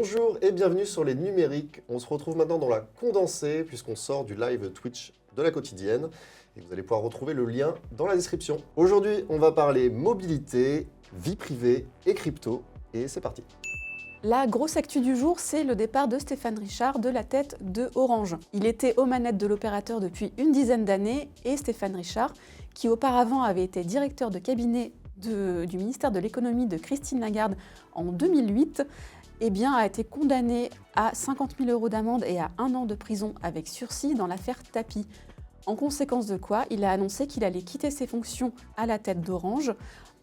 Bonjour et bienvenue sur les numériques. On se retrouve maintenant dans la condensée puisqu'on sort du live Twitch de la quotidienne et vous allez pouvoir retrouver le lien dans la description. Aujourd'hui, on va parler mobilité, vie privée et crypto et c'est parti. La grosse actu du jour, c'est le départ de Stéphane Richard de la tête de Orange. Il était aux manettes de l'opérateur depuis une dizaine d'années et Stéphane Richard, qui auparavant avait été directeur de cabinet du ministère de l'économie de Christine Lagarde en 2008, a été condamné à 50 000 € d'amende et à 1 an de prison avec sursis dans l'affaire Tapi. En conséquence de quoi, il a annoncé qu'il allait quitter ses fonctions à la tête d'Orange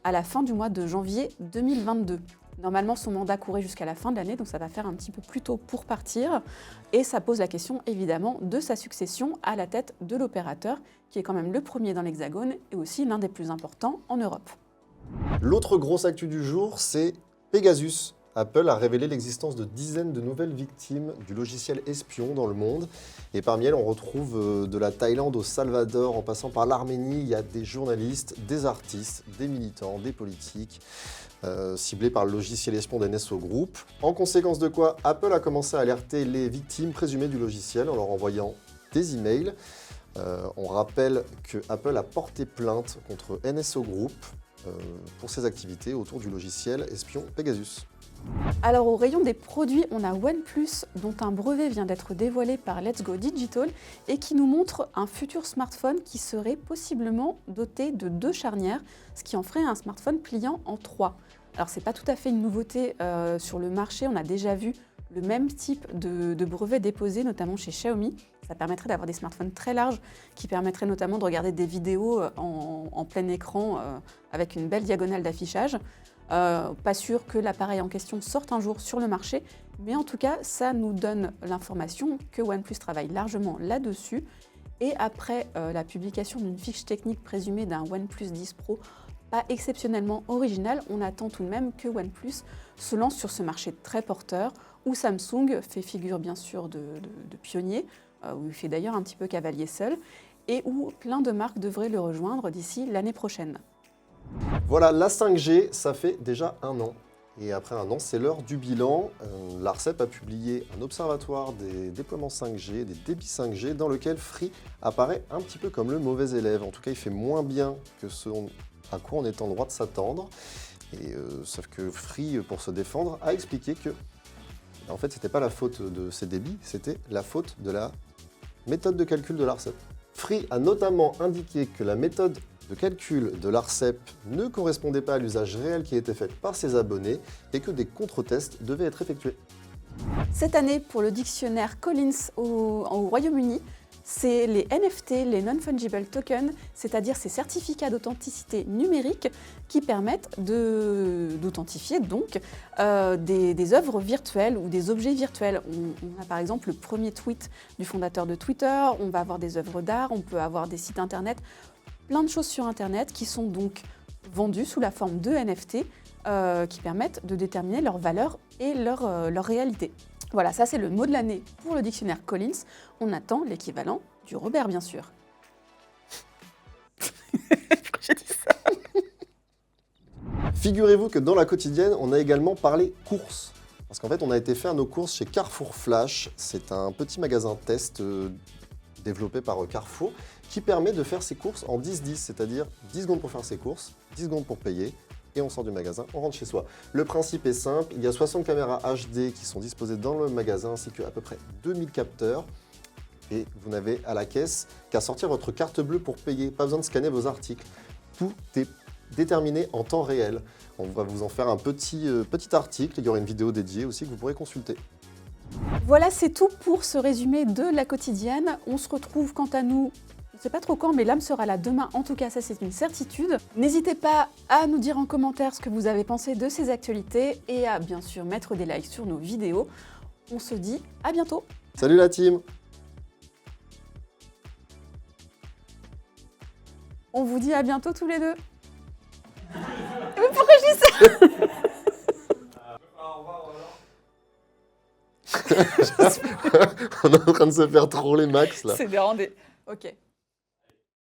à la fin du mois de janvier 2022. Normalement, son mandat courait jusqu'à la fin de l'année, donc ça va faire un petit peu plus tôt pour partir. Et ça pose la question, évidemment, de sa succession à la tête de l'opérateur, qui est quand même le premier dans l'Hexagone et aussi l'un des plus importants en Europe. L'autre grosse actu du jour, c'est Pegasus. Apple a révélé l'existence de dizaines de nouvelles victimes du logiciel espion dans le monde. Et parmi elles, on retrouve de la Thaïlande au Salvador, en passant par l'Arménie, il y a des journalistes, des artistes, des militants, des politiques, ciblés par le logiciel espion d'NSO Group. En conséquence de quoi, Apple a commencé à alerter les victimes présumées du logiciel en leur envoyant des emails. On rappelle que Apple a porté plainte contre NSO Group pour ses activités autour du logiciel espion Pegasus. Alors au rayon des produits, on a OnePlus dont un brevet vient d'être dévoilé par Let's Go Digital et qui nous montre un futur smartphone qui serait possiblement doté de 2 charnières, ce qui en ferait un smartphone pliant en 3. Alors c'est pas tout à fait une nouveauté sur le marché, on a déjà vu le même type de brevet déposé notamment chez Xiaomi. Ça permettrait d'avoir des smartphones très larges qui permettraient notamment de regarder des vidéos en plein écran avec une belle diagonale d'affichage. Pas sûr que l'appareil en question sorte un jour sur le marché, mais en tout cas, ça nous donne l'information que OnePlus travaille largement là-dessus. Et après la publication d'une fiche technique présumée d'un OnePlus 10 Pro pas exceptionnellement original, on attend tout de même que OnePlus se lance sur ce marché très porteur, où Samsung fait figure bien sûr de pionnier, où il fait d'ailleurs un petit peu cavalier seul, et où plein de marques devraient le rejoindre d'ici l'année prochaine. Voilà, la 5G, ça fait déjà 1 an. Et après 1 an, c'est l'heure du bilan. L'ARCEP a publié un observatoire des déploiements 5G, des débits 5G, dans lequel Free apparaît un petit peu comme le mauvais élève. En tout cas, il fait moins bien que ce à quoi on est en droit de s'attendre. Sauf que Free, pour se défendre, a expliqué que en fait, ce n'était pas la faute de ces débits, c'était la faute de la méthode de calcul de l'ARCEP. Free a notamment indiqué que la méthode de calcul de l'ARCEP ne correspondait pas à l'usage réel qui était fait par ses abonnés et que des contre-tests devaient être effectués. Cette année, pour le dictionnaire Collins au Royaume-Uni, c'est les NFT, les Non-Fungible Tokens, c'est-à-dire ces certificats d'authenticité numérique qui permettent d'authentifier donc des œuvres virtuelles ou des objets virtuels. On a par exemple le premier tweet du fondateur de Twitter, on va avoir des œuvres d'art, on peut avoir des sites internet, plein de choses sur internet qui sont donc vendues sous la forme de NFT qui permettent de déterminer leur valeur et leur réalité. Voilà, ça c'est le mot de l'année pour le dictionnaire Collins. On attend l'équivalent du Robert, bien sûr. Pourquoi j'ai dit ça ? Figurez-vous que dans la quotidienne, on a également parlé courses. Parce qu'en fait, on a été faire nos courses chez Carrefour Flash. C'est un petit magasin test développé par Carrefour qui permet de faire ses courses en 10-10, c'est-à-dire 10 secondes pour faire ses courses, 10 secondes pour payer, et on sort du magasin, on rentre chez soi. Le principe est simple, il y a 60 caméras HD qui sont disposées dans le magasin, ainsi qu'à peu près 2000 capteurs. Et vous n'avez à la caisse qu'à sortir votre carte bleue pour payer, pas besoin de scanner vos articles. Tout est déterminé en temps réel. On va vous en faire un petit article, il y aura une vidéo dédiée aussi que vous pourrez consulter. Voilà, c'est tout pour ce résumé de la quotidienne. On se retrouve quant à nous, je ne sais pas trop quand, mais l'âme sera là demain. En tout cas, ça c'est une certitude. N'hésitez pas à nous dire en commentaire ce que vous avez pensé de ces actualités et à bien sûr mettre des likes sur nos vidéos. On se dit à bientôt. Salut la team! On vous dit à bientôt tous les deux. Mais pourquoi je dis ça? On est en train de se faire troller Max là. C'est dérangé. Ok.